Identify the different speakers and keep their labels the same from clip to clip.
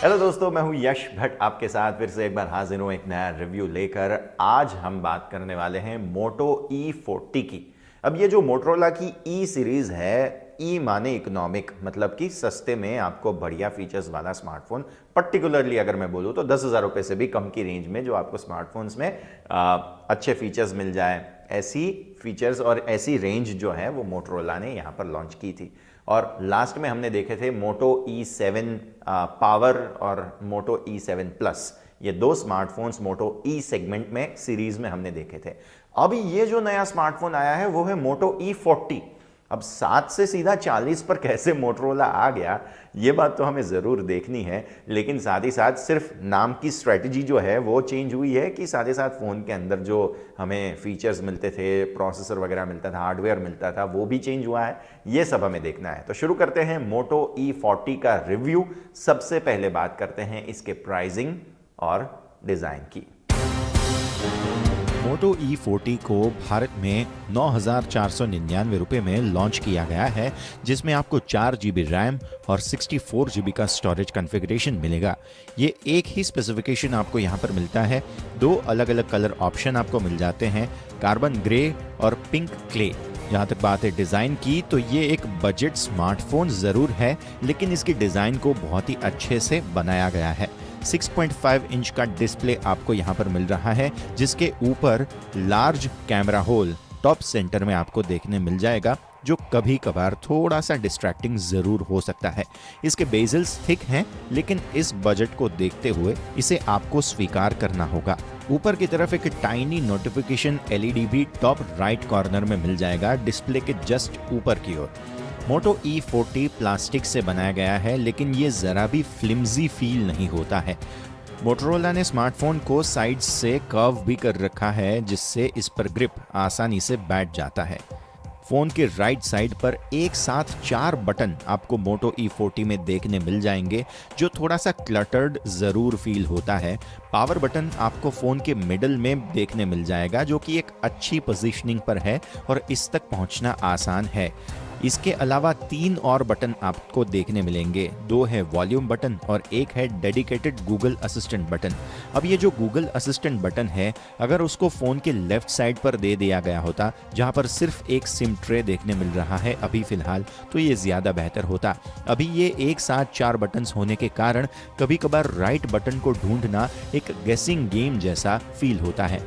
Speaker 1: Hello दोस्तों, मैं हूं यश भट्ट आपके साथ फिर से एक बार हाजिर हूं एक नया रिव्यू लेकर। आज हम बात करने वाले हैं मोटो E40 की। अब ये जो मोटरोला की ई सीरीज है, ई माने इकोनॉमिक, मतलब कि सस्ते में आपको बढ़िया फीचर्स वाला स्मार्टफोन, पर्टिकुलरली अगर मैं बोलूँ तो 10,000 रुपये से भी कम की रेंज में जो आपको स्मार्टफोन्स में अच्छे फीचर्स मिल जाए, ऐसी फीचर्स और ऐसी रेंज जो है वो मोटरोला ने यहाँ पर लॉन्च की थी। और लास्ट में हमने देखे थे मोटो E7 पावर और मोटो E7 प्लस, ये दो स्मार्टफोन्स मोटो ई सेगमेंट में सीरीज में हमने देखे थे। अब ये जो नया स्मार्टफोन आया है वो है मोटो E40। अब 7 से सीधा 40 पर कैसे मोटरोला आ गया, ये बात तो हमें ज़रूर देखनी है। लेकिन साथ ही साथ सिर्फ नाम की स्ट्रेटजी जो है वो चेंज हुई है कि साथ ही साथ फ़ोन के अंदर जो हमें फीचर्स मिलते थे, प्रोसेसर वगैरह मिलता था, हार्डवेयर मिलता था, वो भी चेंज हुआ है। ये सब हमें देखना है। तो शुरू करते हैं मोटो E40 का रिव्यू। सबसे पहले बात करते हैं इसके प्राइसिंग और डिज़ाइन की।
Speaker 2: मोटो E40 को भारत में 9,499 रुपये में लॉन्च किया गया है, जिसमें आपको 4 GB रैम और 64 GB का स्टोरेज कॉन्फ़िगरेशन मिलेगा। ये एक ही स्पेसिफिकेशन आपको यहाँ पर मिलता है। दो अलग अलग कलर ऑप्शन आपको मिल जाते हैं, कार्बन ग्रे और पिंक क्ले। जहाँ तक बात है डिज़ाइन की, तो ये एक बजट स्मार्टफोन ज़रूर है, लेकिन इसकी डिज़ाइन को बहुत ही अच्छे से बनाया गया है। 6.5 इंच का डिस्प्ले आपको यहाँ पर मिल रहा है, जिसके ऊपर large camera hole top centre में आपको देखने मिल जाएगा, जो कभी कभार थोड़ा सा डिस्ट्रैक्टिंग ज़रूर हो सकता है। इसके बेजल्स थिक हैं, लेकिन इस बजट को देखते हुए इसे आपको स्वीकार करना होगा। ऊपर की तरफ एक टाइनी नोटिफिकेशन LED भी टॉप राइट कॉर्नर में मिल जाएगा, डिस्प्ले के जस्ट ऊपर की ओर। मोटो E40 प्लास्टिक से बनाया गया है, लेकिन ये ज़रा भी फ्लिम्जी फील नहीं होता है। मोटोरोला ने स्मार्टफोन को साइड से कर्व भी कर रखा है, जिससे इस पर ग्रिप आसानी से बैठ जाता है। फ़ोन के राइट साइड पर एक साथ 4 बटन आपको मोटो E40 में देखने मिल जाएंगे, जो थोड़ा सा क्लटर्ड ज़रूर फील होता है। पावर बटन आपको फ़ोन के मिडल में देखने मिल जाएगा, जो कि एक अच्छी पोजीशनिंग पर है और इस तक पहुंचना आसान है। इसके अलावा 3 और बटन आपको देखने मिलेंगे। 2 है वॉल्यूम बटन और एक है डेडिकेटेड गूगल असिस्टेंट बटन। अब ये जो गूगल असिस्टेंट बटन है, अगर उसको फ़ोन के लेफ्ट साइड पर दे दिया गया होता, जहाँ पर सिर्फ एक सिम ट्रे देखने मिल रहा है अभी फ़िलहाल, तो ये ज़्यादा बेहतर होता। अभी ये एक साथ 4 बटन्स होने के कारण कभी कभार राइट बटन को ढूंढना एक गेसिंग गेम जैसा फील होता है।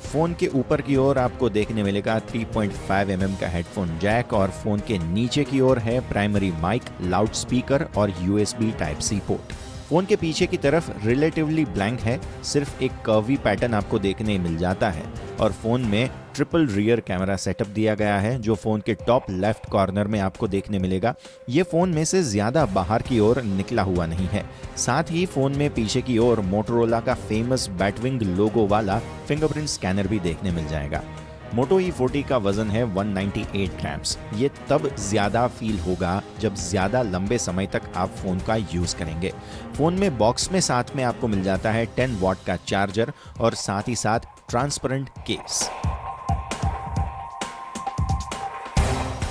Speaker 2: फ़ोन के ऊपर की ओर आपको देखने मिलेगा 3.5 mm का हेडफोन जैक और फ़ोन के नीचे की ओर है प्राइमरी माइक, लाउड स्पीकर और USB Type-C पोर्ट। फ़ोन के पीछे की तरफ रिलेटिवली ब्लैंक है, सिर्फ एक कर्वी पैटर्न आपको देखने मिल जाता है और फ़ोन में ट्रिपल रियर कैमरा सेटअप दिया गया है, जो फ़ोन के टॉप लेफ्ट कॉर्नर में आपको देखने मिलेगा। ये फ़ोन में से ज़्यादा बाहर की ओर निकला हुआ नहीं है। साथ ही फ़ोन में पीछे की ओर मोटोरोला का फेमस बैटविंग लोगो वाला फिंगरप्रिंट स्कैनर भी देखने मिल जाएगा। मोटो E40 का वजन है 198 ग्राम्स। ये तब ज़्यादा फील होगा जब ज़्यादा लंबे समय तक आप फ़ोन का यूज़ करेंगे। फ़ोन में बॉक्स में साथ में आपको मिल जाता है 10 वॉट का चार्जर और साथ ही साथ ट्रांसपेरेंट केस।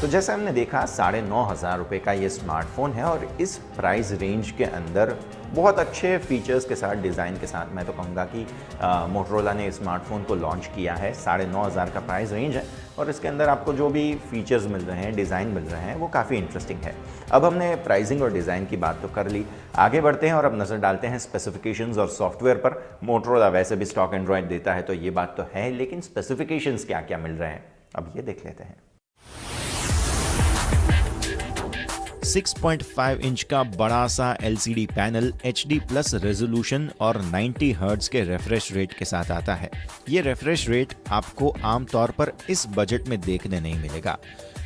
Speaker 1: तो जैसे हमने देखा, 9,500 रुपये का ये स्मार्टफोन है और इस प्राइस रेंज के अंदर बहुत अच्छे फीचर्स के साथ, डिज़ाइन के साथ, मैं तो कहूँगा कि मोटरोला ने स्मार्टफोन को लॉन्च किया है। 9,500 का प्राइस रेंज है और इसके अंदर आपको जो भी फीचर्स मिल रहे हैं, डिज़ाइन मिल रहे हैं, वो काफ़ी इंटरेस्टिंग है। अब हमने प्राइसिंग और डिज़ाइन की बात तो कर ली, आगे बढ़ते हैं और अब नज़र डालते हैं स्पेसिफिकेशंस और सॉफ्टवेयर पर। मोटरोला वैसे भी स्टॉक एंड्रॉयड देता है, तो ये बात तो है, लेकिन स्पेसिफिकेशंस क्या क्या मिल रहे हैं अब ये देख लेते हैं।
Speaker 2: 6.5 इंच का बड़ा सा LCD panel HD plus resolution और 90 हर्ट्ज के रिफ्रेश रेट के साथ आता है। ये रिफ्रेश रेट आपको आमतौर पर इस बजट में देखने नहीं मिलेगा।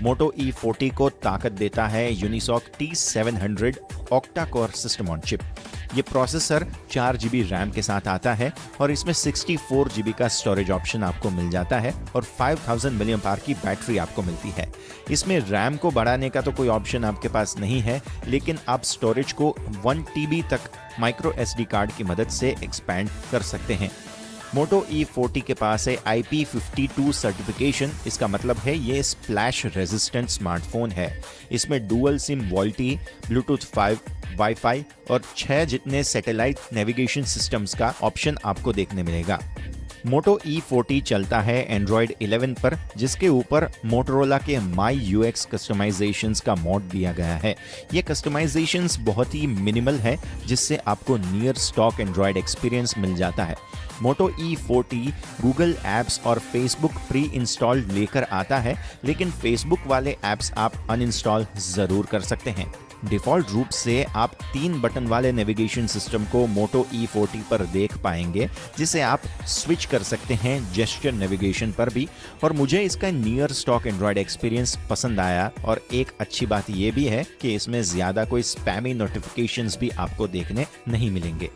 Speaker 2: मोटो E40 को ताकत देता है Unisoc T700 octa core system on chip. ये प्रोसेसर 4 GB रैम के साथ आता है और इसमें 64 GB का स्टोरेज ऑप्शन आपको मिल जाता है और 5000 mAh की बैटरी आपको मिलती है। इसमें रैम को बढ़ाने का तो कोई ऑप्शन आपके पास नहीं है, लेकिन आप स्टोरेज को 1 TB तक माइक्रो SD कार्ड की मदद से एक्सपैंड कर सकते हैं। मोटो E40 के पास है IP52 सर्टिफिकेशन। इसका मतलब है ये स्प्लैश रेजिस्टेंट स्मार्टफोन है। इसमें डुअल सिम वॉल्टी, ब्लूटूथ 5, वाईफाई और 6 जितने सैटेलाइट नेविगेशन सिस्टम्स का ऑप्शन आपको देखने मिलेगा। Moto E40 चलता है Android 11 पर, जिसके ऊपर Motorola के My UX कस्टमाइजेशंस का मोड दिया गया है। ये कस्टमाइजेशंस बहुत ही मिनिमल है, जिससे आपको नियर स्टॉक एंड्रॉयड एक्सपीरियंस मिल जाता है। Moto E40 Google एप्स और Facebook प्री इंस्टॉल्ड लेकर आता है, लेकिन Facebook वाले एप्स आप अनइंस्टॉल जरूर कर सकते हैं। डिफ़ॉल्ट रूप से आप 3 बटन वाले नेविगेशन सिस्टम को Moto E40 पर देख पाएंगे, जिसे आप स्विच कर सकते हैं जेस्चर नेविगेशन पर भी। और मुझे इसका नियर स्टॉक एंड्रॉयड एक्सपीरियंस पसंद आया, और एक अच्छी बात ये भी है कि इसमें ज़्यादा कोई स्पैमी नोटिफिकेशंस भी आपको देखने नहीं मिलेंगे।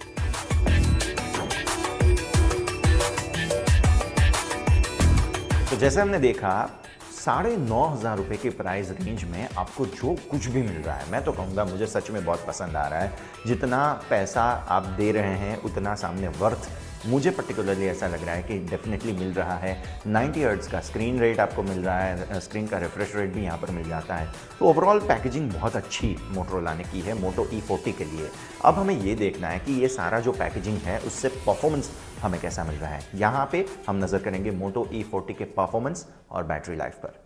Speaker 1: तो जैसे हमने देखा, 9,500 रुपये के प्राइस रेंज में आपको जो कुछ भी मिल रहा है, मैं तो कहूँगा मुझे सच में बहुत पसंद आ रहा है। जितना पैसा आप दे रहे हैं उतना सामने वर्थ मुझे पर्टिकुलरली ऐसा लग रहा है कि डेफिनेटली मिल रहा है। 90 हर्ट्ज का स्क्रीन रेट आपको मिल रहा है, स्क्रीन का रिफ्रेश रेट भी यहाँ पर मिल जाता है। तो ओवरऑल पैकेजिंग बहुत अच्छी मोटोरोला ने की है Moto E40 के लिए। अब हमें ये देखना है कि ये सारा जो पैकेजिंग है उससे परफॉर्मेंस हमें कैसा मिल रहा है। यहाँ पे हम नज़र करेंगे Moto E40 के परफॉर्मेंस और बैटरी लाइफ पर।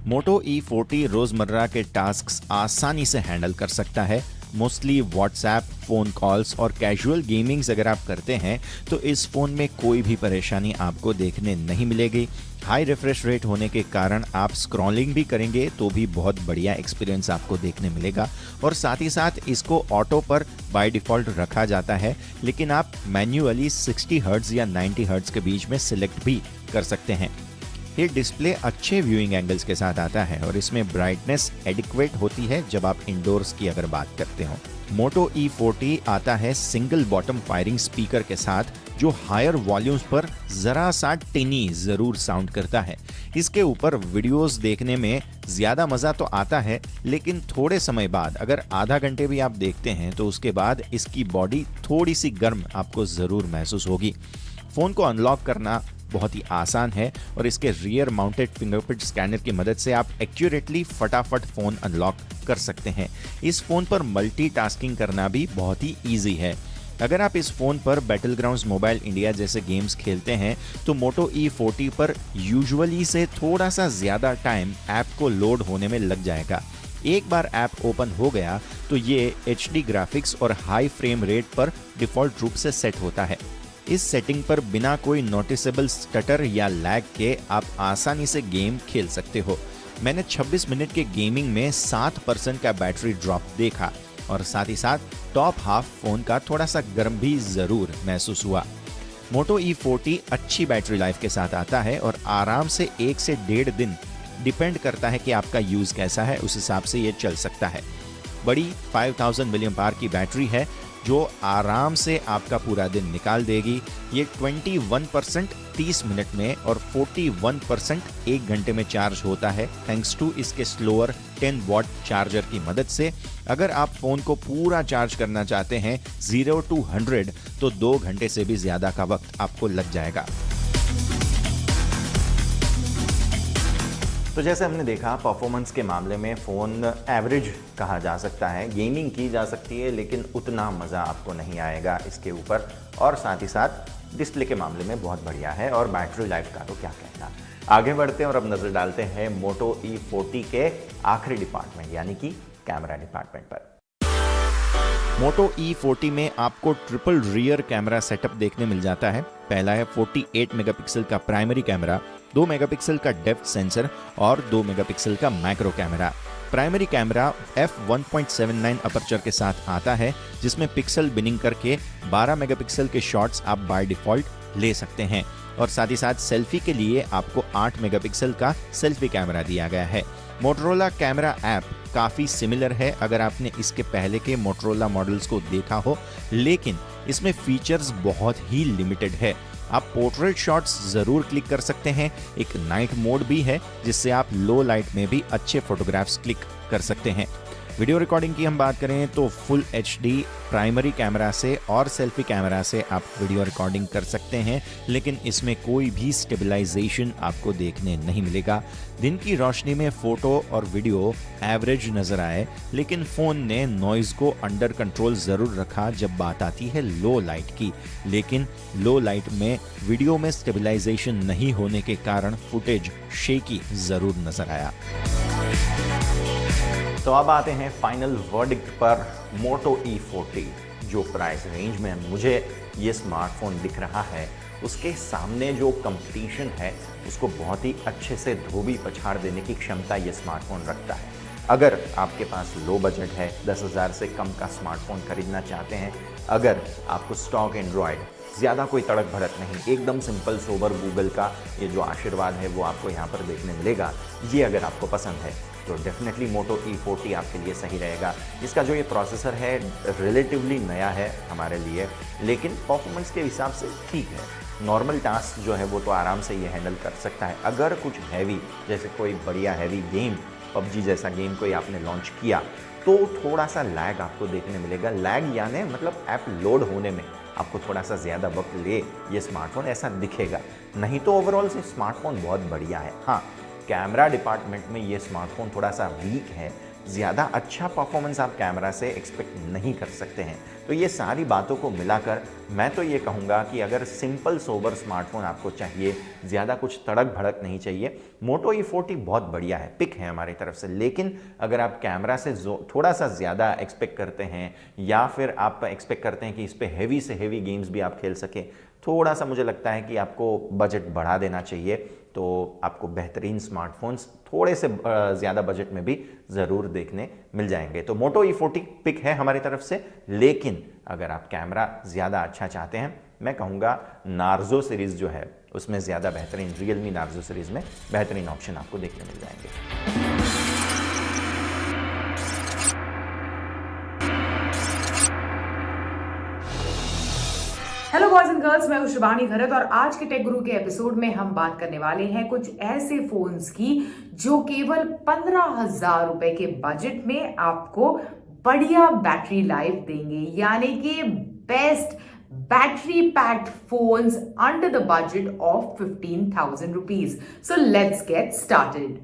Speaker 2: Moto E40 रोजमर्रा के टास्क्स आसानी से हैंडल कर सकता है। मोस्टली व्हाट्सएप, फ़ोन कॉल्स और कैजुअल गेमिंग्स अगर आप करते हैं तो इस फ़ोन में कोई भी परेशानी आपको देखने नहीं मिलेगी। हाई रिफ्रेश रेट होने के कारण आप स्क्रॉलिंग भी करेंगे तो भी बहुत बढ़िया एक्सपीरियंस आपको देखने मिलेगा। और साथ ही साथ इसको ऑटो पर बाय डिफ़ॉल्ट रखा जाता है, लेकिन आप मैन्युअली 60 हर्ट्ज या 90 हर्ट्ज के बीच में सिलेक्ट भी कर सकते हैं। ये डिस्प्ले अच्छे व्यूइंग एंगल्स के साथ आता है और इसमें ब्राइटनेस एडिक्वेट होती है जब आप इंडोर्स की अगर बात करते हो। Moto E40 आता है सिंगल बॉटम फायरिंग स्पीकर के साथ, जो हायर वॉल्यूम्स पर जरा सा टिनी जरूर साउंड करता है। इसके ऊपर वीडियोस देखने में ज्यादा मजा तो आता है, लेकिन थोड़े समय बाद अगर आधा घंटे भी आप देखते हैं तो उसके बाद इसकी बॉडी थोड़ी सी गर्म आपको जरूर महसूस होगी। फोन को अनलॉक करना बहुत ही आसान है और इसके रियर माउंटेड फिंगरप्रिंट स्कैनर की मदद से आप एक्यूरेटली फटाफट फोन अनलॉक कर सकते हैं। इस फोन पर मल्टीटास्किंग करना भी बहुत ही ईजी है। अगर आप इस फोन पर बैटलग्राउंड्स मोबाइल इंडिया जैसे गेम्स खेलते हैं तो Moto E40 पर यूजुअली से थोड़ा सा ज्यादा टाइम ऐप को लोड होने में लग जाएगा। एक बार ऐप ओपन हो गया तो ये HD ग्राफिक्स और हाई फ्रेम रेट पर डिफॉल्ट रूप से सेट होता है। इस सेटिंग पर बिना कोई नोटिसेबल स्टटर या लैग के आप आसानी से गेम खेल सकते हो। मैंने 26 मिनट के गेमिंग में 7% का बैटरी ड्रॉप देखा और साथ ही साथ टॉप हाफ फोन का थोड़ा सा गर्म भी जरूर महसूस हुआ। Moto E40 अच्छी बैटरी लाइफ के साथ आता है और आराम से 1 से 1.5 दिन, डिपेंड करता है कि आपका यूज कैसा है, उस हिसाब से ये चल सकता है। बड़ी 5000 mAh की बैटरी है जो आराम से आपका पूरा दिन निकाल देगी। ये 21% 30 मिनट में और 41% 1 घंटे में चार्ज होता है, थैंक्स टू इसके स्लोअर 10 वॉट चार्जर की मदद से। अगर आप फोन को पूरा चार्ज करना चाहते हैं 0 to 100 तो 2 घंटे से भी ज्यादा का वक्त आपको लग जाएगा।
Speaker 1: तो जैसे हमने देखा, परफॉर्मेंस के मामले में फ़ोन एवरेज कहा जा सकता है। गेमिंग की जा सकती है लेकिन उतना मज़ा आपको नहीं आएगा इसके ऊपर। और साथ ही साथ डिस्प्ले के मामले में बहुत बढ़िया है और बैटरी लाइफ का तो क्या कहना। आगे बढ़ते हैं और अब नज़र डालते हैं Moto E40 के आखिरी डिपार्टमेंट यानी कि कैमरा डिपार्टमेंट पर।
Speaker 2: Moto E40 में आपको ट्रिपल रियर कैमरा सेटअप देखने मिल जाता है। पहला है 48 मेगापिक्सल का प्राइमरी कैमरा, 2 मेगापिक्सल का डेप्थ सेंसर और 2 मेगापिक्सल का macro camera. Primary camera f1.79 aperture के साथ आता है, जिसमें पिक्सल बिनिंग करके 12 मेगापिक्सल के शॉट्स आप बाय डिफॉल्ट ले सकते हैं। और साथ ही साथ सेल्फी के लिए आपको 8 मेगापिक्सल का सेल्फी कैमरा दिया गया है। मोटरोला कैमरा ऐप काफ़ी सिमिलर है अगर आपने इसके पहले के मोटरोला मॉडल्स को देखा हो, लेकिन इसमें फीचर्स बहुत ही लिमिटेड है। आप पोर्ट्रेट शॉट्स ज़रूर क्लिक कर सकते हैं। एक नाइट मोड भी है जिससे आप लो लाइट में भी अच्छे फोटोग्राफ्स क्लिक कर सकते हैं। वीडियो रिकॉर्डिंग की हम बात करें तो फुल HD प्राइमरी कैमरा से और सेल्फी कैमरा से आप वीडियो रिकॉर्डिंग कर सकते हैं, लेकिन इसमें कोई भी स्टेबलाइजेशन आपको देखने नहीं मिलेगा। दिन की रोशनी में फोटो और वीडियो एवरेज नजर आए, लेकिन फोन ने नॉइज को अंडर कंट्रोल जरूर रखा जब बात आती है लो लाइट की। लेकिन लो लाइट में वीडियो में स्टेबलाइजेशन नहीं होने के कारण फुटेज शेकी जरूर नजर आया।
Speaker 1: तो अब आते हैं फाइनल वर्डिक्ट पर Moto E40। जो प्राइस रेंज में मुझे ये स्मार्टफोन दिख रहा है, उसके सामने जो कंपटीशन है उसको बहुत ही अच्छे से धोबी पछाड़ देने की क्षमता ये स्मार्टफोन रखता है। अगर आपके पास लो बजट है, 10,000 से कम का स्मार्टफोन खरीदना चाहते हैं, अगर आपको स्टॉक एंड्रॉयड, ज़्यादा कोई तड़क भड़क नहीं, एकदम सिंपल सोबर गूगल का ये जो आशीर्वाद है वो आपको यहाँ पर देखने मिलेगा, ये अगर आपको पसंद है तो डेफिनेटली Moto E40 आपके लिए सही रहेगा। इसका जो ये प्रोसेसर है रिलेटिवली नया है हमारे लिए, लेकिन परफॉर्मेंस के हिसाब से ठीक है। नॉर्मल टास्क जो है वो तो आराम से ये हैंडल कर सकता है। अगर कुछ हैवी, जैसे कोई बढ़िया हैवी गेम, PUBG जैसा गेम कोई आपने लॉन्च किया, तो थोड़ा सा लैग आपको देखने मिलेगा। लैग यानी मतलब ऐप लोड होने में आपको थोड़ा सा ज़्यादा वक्त ले ये स्मार्टफोन, ऐसा दिखेगा। नहीं तो ओवरऑल से स्मार्टफोन बहुत बढ़िया है। हाँ, कैमरा डिपार्टमेंट में ये स्मार्टफोन थोड़ा सा वीक है, ज़्यादा अच्छा परफॉर्मेंस आप कैमरा से एक्सपेक्ट नहीं कर सकते हैं। तो ये सारी बातों को मिलाकर मैं तो ये कहूँगा कि अगर सिंपल सोबर स्मार्टफोन आपको चाहिए, ज़्यादा कुछ तड़क भड़क नहीं चाहिए, Moto E40 बहुत बढ़िया है, पिक है हमारी तरफ से। लेकिन अगर आप कैमरा से थोड़ा सा ज़्यादा एक्सपेक्ट करते हैं, या फिर आप एक्सपेक्ट करते हैं कि इस पर हैवी से हैवी गेम्स भी आप खेल सकें, थोड़ा सा मुझे लगता है कि आपको बजट बढ़ा देना चाहिए। तो आपको बेहतरीन स्मार्टफोन्स थोड़े से ज़्यादा बजट में भी ज़रूर देखने मिल जाएंगे। तो Moto E40 पिक है हमारी तरफ से। लेकिन अगर आप कैमरा ज़्यादा अच्छा चाहते हैं, मैं कहूँगा नार्जो सीरीज़ जो है उसमें ज़्यादा बेहतरीन, Realme नार्जो सीरीज़ में बेहतरीन ऑप्शन आपको देखने मिल जाएंगे।
Speaker 3: हेलो बॉयज एंड गर्ल्स, मैं हूं शिवानी घरत और आज के टेक गुरु के एपिसोड में हम बात करने वाले हैं कुछ ऐसे फोन्स की जो केवल 15,000 रुपए के बजट में आपको बढ़िया बैटरी लाइफ देंगे, यानी कि best battery packed phones under the budget of 15,000 rupees. So let's get started.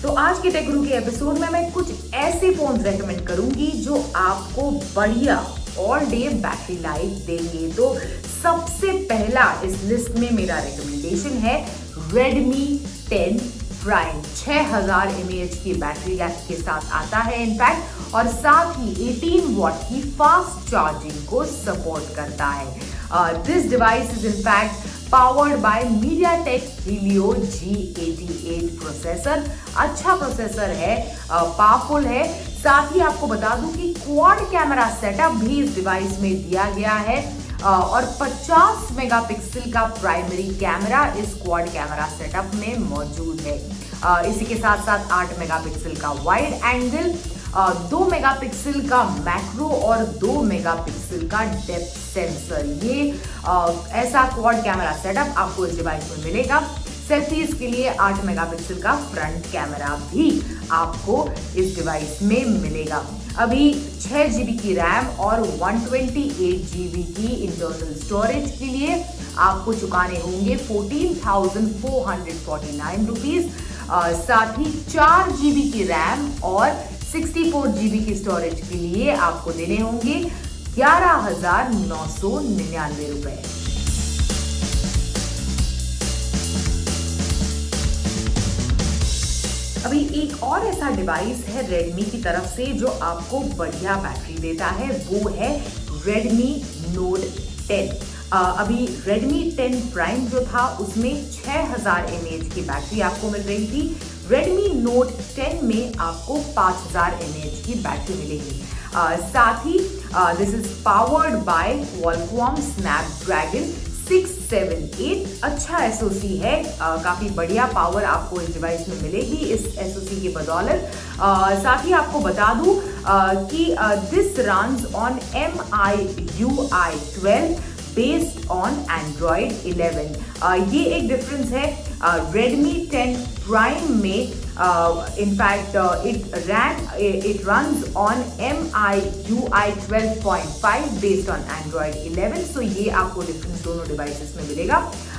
Speaker 3: तो आज के टेक गुरु के एपिसोड में मैं कुछ ऐसे फोन्स रेकमेंड करूंगी जो आपको बढ़िया ऑल डे बैटरी लाइफ देंगे। तो सबसे पहला इस लिस्ट में मेरा रिकमेंडेशन है Redmi 10 Prime। 6000 mAh की बैटरी के साथ आता है इनफैक्ट, और साथ ही 18 वॉट की फास्ट चार्जिंग को सपोर्ट करता है। This device is in fact powered by MediaTek Helio G88 processor. अच्छा प्रोसेसर है, पावरफुल है। साथ ही आपको बता दूं कि क्वाड कैमरा सेटअप भी इस डिवाइस में दिया गया है, और 50 मेगापिक्सल का प्राइमरी कैमरा इस क्वाड कैमरा सेटअप में मौजूद है। इसी के साथ साथ 8 मेगापिक्सल का वाइड एंगल, 2 मेगापिक्सल का मैक्रो और 2 मेगापिक्सल का डेप्थ सेंसर। ये ऐसा क्वाड कैमरा सेटअप आपको इस डिवाइस में मिलेगा। सेल्फीज के लिए 8 मेगापिक्सल का फ्रंट कैमरा भी आपको इस डिवाइस में मिलेगा। अभी 6 GB की रैम और 128 GB की इंटरनल स्टोरेज के लिए आपको चुकाने होंगे 14,449 रुपीज। साथ ही 4 GB की रैम और 64 GB की स्टोरेज के लिए आपको देने होंगे 11,999 रुपए। अभी एक और ऐसा डिवाइस है Redmi की तरफ से जो आपको बढ़िया बैटरी देता है, वो है Redmi Note 10। अभी Redmi 10 Prime जो था उसमें 6000 mAh की बैटरी आपको मिल रही थी। Redmi Note 10 में आपको 5000 mAh की बैटरी मिलेगी। साथ ही this is powered by Qualcomm Snapdragon 678। अच्छा एसओसी है, काफी बढ़िया पावर आपको इस डिवाइस में मिलेगी इस एसओसी के बदौलत। साथ ही आपको बता दूं कि this runs on MIUI 12 based on Android 11। ये एक डिफरेंस है Redmi 10 Prime में। In fact it runs on MIUI 12.5 based on Android 11। सो ये आपको डिफरेंस दोनों डिवाइसेस में मिलेगा।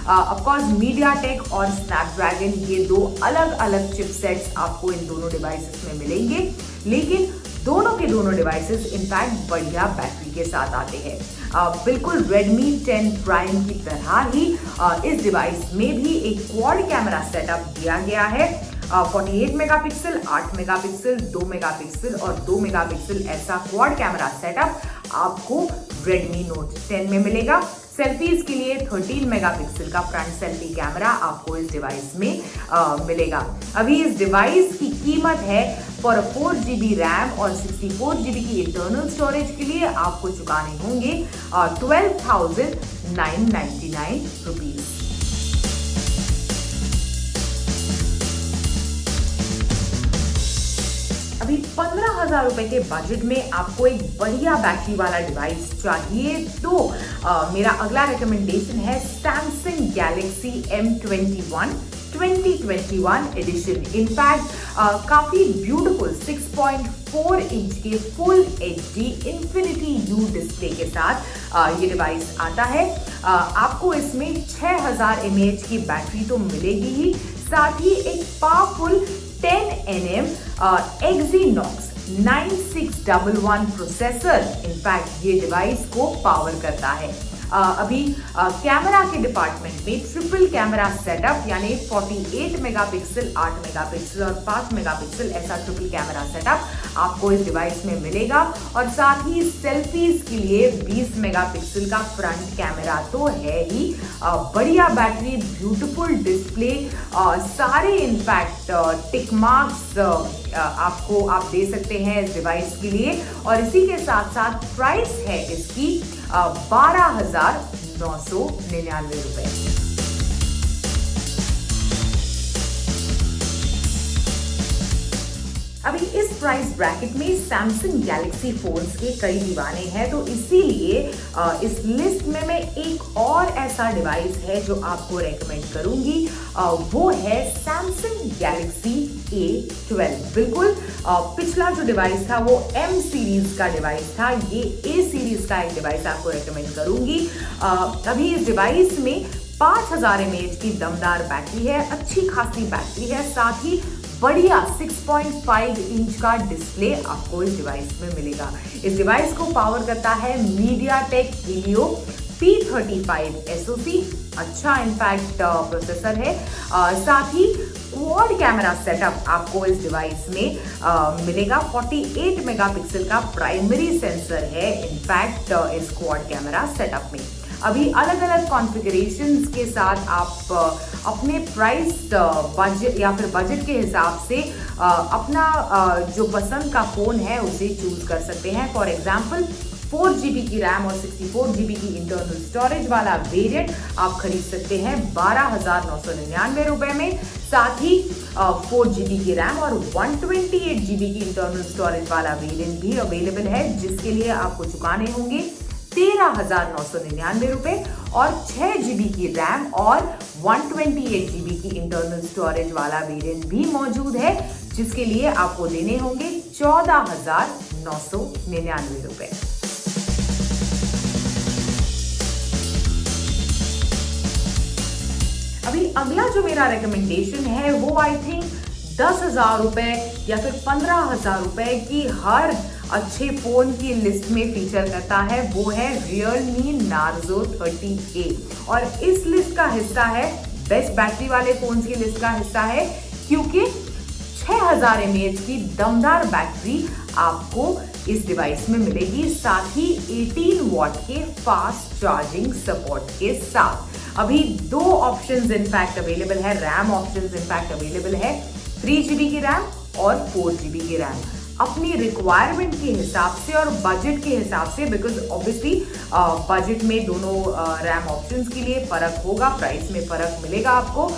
Speaker 3: ऑफकोर्स MediaTek और Snapdragon ये दो अलग अलग चिपसेट्स आपको इन दोनों डिवाइसेस में मिलेंगे, लेकिन दोनों के दोनों डिवाइसेस इनफैक्ट बढ़िया बैटरी के साथ आते हैं। बिल्कुल Redmi 10 Prime की तरह ही इस डिवाइस में भी एक क्वाड कैमरा सेटअप दिया गया है। 48 मेगापिक्सल, 8 मेगापिक्सल, 2 मेगापिक्सल और 2 मेगापिक्सल ऐसा क्वाड कैमरा सेटअप आपको Redmi Note 10 में मिलेगा। सेल्फीज के लिए 13 मेगापिक्सल का फ्रंट सेल्फी कैमरा आपको इस डिवाइस में मिलेगा। अभी इस डिवाइस की कीमत है फॉर 4GB रैम और 64GB की इंटरनल स्टोरेज के लिए आपको चुकाने होंगे 12,999 रुपीज। अभी 15,000 रुपए के बजट में आपको एक बढ़िया बैटरी वाला डिवाइस चाहिए तो मेरा अगला रिकमेंडेशन है Samsung Galaxy M21 2021 edition. In fact काफी ब्यूटीफुल 6.4 इंच के full HD Infinity U display के साथ ये डिवाइस आता है। आपको इसमें 6000 mAh की बैटरी तो मिलेगी ही, साथ ही एक powerful 10nm Exynos 9611 processor in fact ये डिवाइस को पावर करता है। अभी कैमरा के डिपार्टमेंट में ट्रिपल कैमरा सेटअप यानी 48 मेगापिक्सल, 8 मेगापिक्सल और 5 मेगापिक्सल ऐसा ट्रिपल कैमरा सेटअप आपको इस डिवाइस में मिलेगा, और साथ ही सेल्फीज के लिए 20 मेगापिक्सल का फ्रंट कैमरा तो है ही। बढ़िया बैटरी, ब्यूटीफुल डिस्प्ले, सारे इनफैक्ट टिक मार्क्स आप दे सकते हैं इस डिवाइस के लिए, और इसी के साथ साथ प्राइस है इसकी 12,999 रुपए। अभी इस प्राइस ब्रैकेट में Samsung Galaxy फोन्स के कई दीवाने हैं, तो इसीलिए इस लिस्ट में मैं एक और ऐसा डिवाइस है जो आपको रेकमेंड करूंगी, वो है Samsung Galaxy A12। बिल्कुल पिछला जो डिवाइस था वो M सीरीज का डिवाइस था, ये A सीरीज का एक डिवाइस आपको रेकमेंड करूंगी। अभी इस डिवाइस में 5000 mAh की दमदार बैटरी है, अच्छी खासी बैटरी है, साथ ही बढ़िया 6.5 इंच का डिस्प्ले आपको इस डिवाइस में मिलेगा। इस डिवाइस को पावर करता है MediaTek Helio P35 SoC, अच्छा इनफैक्ट प्रोसेसर है। साथ ही क्वाड कैमरा सेटअप आपको इस डिवाइस में मिलेगा। 48 मेगापिक्सल का प्राइमरी सेंसर है इनफैक्ट इस क्वाड कैमरा सेटअप में। अभी अलग अलग कॉन्फ़िगरेशंस के साथ आप अपने प्राइस बजट या फिर बजट के हिसाब से अपना जो पसंद का फ़ोन है उसे चूज कर सकते हैं। फॉर एग्जाम्पल 4GB की रैम और 64GB की इंटरनल स्टोरेज वाला वेरिएंट आप खरीद सकते हैं 12,999 रुपए में। साथ ही 4GB की रैम और 128GB की इंटरनल स्टोरेज वाला वेरिएंट भी अवेलेबल है, जिसके लिए आपको चुकाने होंगे 13,999 रुपए, और 6GB की रैम और 128GB की इंटरनल स्टोरेज वाला वेरिएंट भी मौजूद है, जिसके लिए आपको देने होंगे 14,999 रुपए। अभी अगला जो मेरा रिकमेंडेशन है वो आई थिंक 10,000 रुपए या फिर 15,000 रुपए की हर अच्छे फोन की लिस्ट में फीचर करता है, वो है Realme Narzo 30A। और इस लिस्ट का हिस्सा है, बेस्ट बैटरी वाले फोन की लिस्ट का हिस्सा है, क्योंकि 6000 mAh की दमदार बैटरी आपको इस डिवाइस में मिलेगी, साथ ही 18 वॉट के फास्ट चार्जिंग सपोर्ट के साथ। अभी दो ऑप्शंस इनफैक्ट अवेलेबल है, रैम ऑप्शंस इनफैक्ट अवेलेबल है, 3GB की रैम और 4GB की रैम। अपनी रिक्वायरमेंट के हिसाब से और बजट के हिसाब से, बिकॉज ऑब्वियसली बजट में दोनों रैम ऑप्शंस के लिए फर्क होगा, प्राइस में फर्क मिलेगा आपको,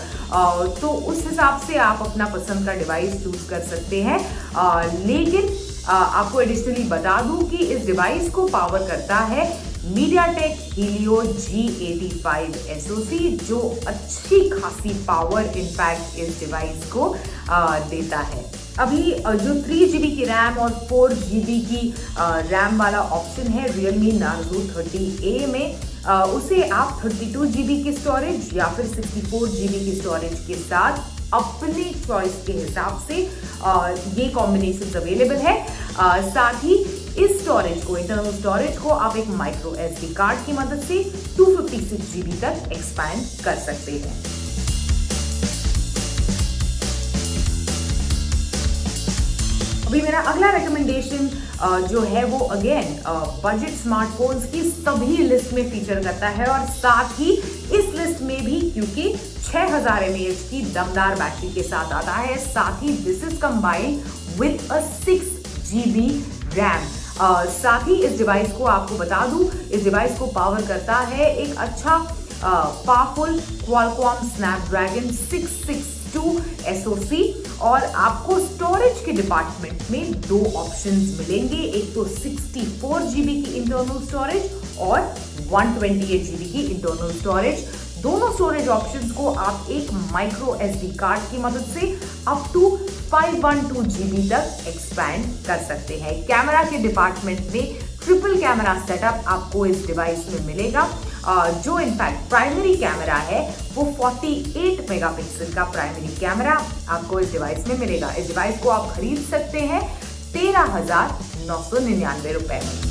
Speaker 3: तो उस हिसाब से आप अपना पसंद का डिवाइस चूज कर सकते हैं। लेकिन आपको एडिशनली बता दूं कि इस डिवाइस को पावर करता है MediaTek Helio G85 SoC, जो अच्छी खासी पावर इनफैक्ट इस डिवाइस को देता है। अभी जो 3GB की रैम और 4GB की रैम वाला ऑप्शन है Realme Narzo 30A में, उसे आप 32GB की स्टोरेज या फिर 64GB की स्टोरेज के साथ अपने चॉइस के हिसाब से ये कॉम्बिनेशन अवेलेबल है। साथ ही इस स्टोरेज को, इंटरनल स्टोरेज को आप एक माइक्रो SD कार्ड की मदद से 256GB तक एक्सपैंड कर सकते हैं। अभी मेरा अगला रिकमेंडेशन जो है वो अगेन बजट स्मार्टफोन्स की सभी लिस्ट में फीचर करता है, और साथ ही इस लिस्ट में भी क्योंकि 6000 mAh की दमदार बैटरी के साथ आता है, साथ ही this is combined with a 6GB RAM. साथ ही इस डिवाइस को आपको बता दूं, इस डिवाइस को पावर करता है एक अच्छा पावरफुल Qualcomm Snapdragon 662 SoC, और आपको स्टोरेज के डिपार्टमेंट में दो ऑप्शंस मिलेंगे, एक तो 64GB की इंटरनल स्टोरेज और 128GB की इंटरनल स्टोरेज। दोनों स्टोरेज ऑप्शंस को आप एक माइक्रो SD कार्ड की मदद से अप टू 512GB तक एक्सपैंड कर सकते हैं। कैमरा के डिपार्टमेंट में ट्रिपल कैमरा सेटअप आपको इस डिवाइस में मिलेगा, जो इनफैक्ट प्राइमरी कैमरा है वो 48 मेगापिक्सल का प्राइमरी कैमरा आपको इस डिवाइस में मिलेगा। इस डिवाइस को आप खरीद सकते हैं 13,999 रुपए में।